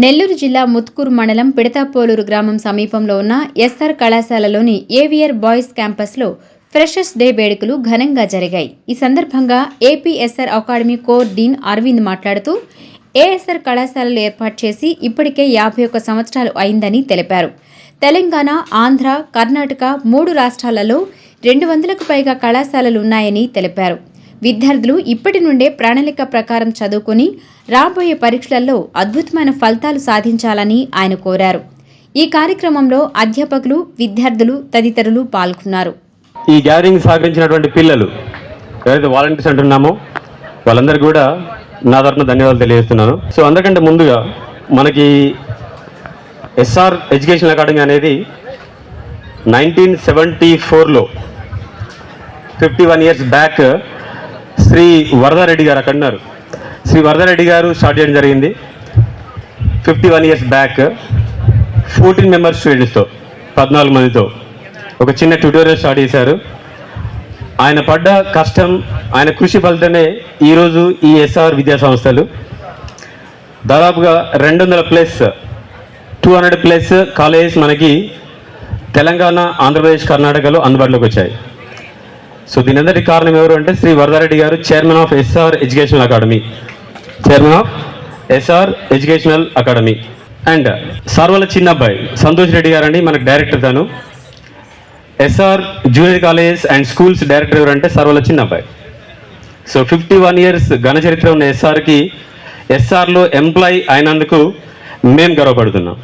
నెల్లూరు జిల్లా ముత్కూరు మండలం పిడతాపోలూరు గ్రామం సమీపంలో ఉన్న ఎస్ఆర్ కళాశాలలోని ఏవిఆర్ బాయ్స్ క్యాంపస్లో ఫ్రెషర్స్ డే వేడుకలు ఘనంగా జరిగాయి. ఈ సందర్భంగా ఏపీఎస్ఆర్ అకాడమీ కోర్ డీన్ అరవింద్ మాట్లాడుతూ ఏఎస్ఆర్ కళాశాలలు ఏర్పాటు చేసి ఇప్పటికే 51 సంవత్సరాలు అయిందని తెలిపారు. తెలంగాణ, ఆంధ్ర, కర్ణాటక 3 రాష్ట్రాలలో 200కు పైగా కళాశాలలు ఉన్నాయని తెలిపారు. విద్యార్థులు ఇప్పటి నుండే ప్రణాళిక ప్రకారం చదువుకుని రాబోయే పరీక్షలలో అద్భుతమైన ఫలితాలు సాధించాలని ఆయన కోరారు. ఈ కార్యక్రమంలో అధ్యాపకులు, విద్యార్థులు తదితరులు పాల్గొన్నారు. ఈ గ్యాదరింగ్ సహకరించినటువంటి పిల్లలు ఎవరైతే వాలంటీర్స్ అంటున్నామో వాళ్ళందరికీ కూడా నా తరఫున ధన్యవాదాలు తెలియజేస్తున్నాను. సో అందరికంటే ముందుగా మనకి ఎస్ఆర్ ఎడ్యుకేషన్ అకాడమీ అనేది 1974లో 51 ఇయర్స్ బ్యాక్ శ్రీ వరదారెడ్డి గారు అక్కడ ఉన్నారు. శ్రీ వరదారెడ్డి గారు స్టార్ట్ చేయడం జరిగింది. 51 ఇయర్స్ బ్యాక్ 14 మెంబర్స్ స్టూడెంట్స్తో 14 మందితో ఒక చిన్న ట్యూటోరియల్ స్టార్ట్ చేశారు. ఆయన పడ్డ కష్టం, ఆయన కృషి ఫలితమే ఈరోజు ఈ ఎస్ఆర్ విద్యా సంస్థలు దాదాపుగా 200+ కాలేజెస్ మనకి తెలంగాణ, ఆంధ్రప్రదేశ్, కర్ణాటకలో అందుబాటులోకి వచ్చాయి. సో దీని అందరికీ కారణం ఎవరు అంటే శ్రీ వరదారెడ్డి గారు, chairman of SR educational academy. And sir వాళ్ళ చిన్న అబ్బాయి సంతోష్ రెడ్డి గారు అండి మనకు డైరెక్టర్. తను SR junior colleges and schools director ఎవరంటే సార్ వాళ్ళ చిన్న అబ్బాయి. సో 51 ఇయర్స్ ఘన చరిత్ర ఉన్న ఎస్ఆర్లో ఎంప్లాయీ అయినందుకు మేము గర్వపడుతున్నాం.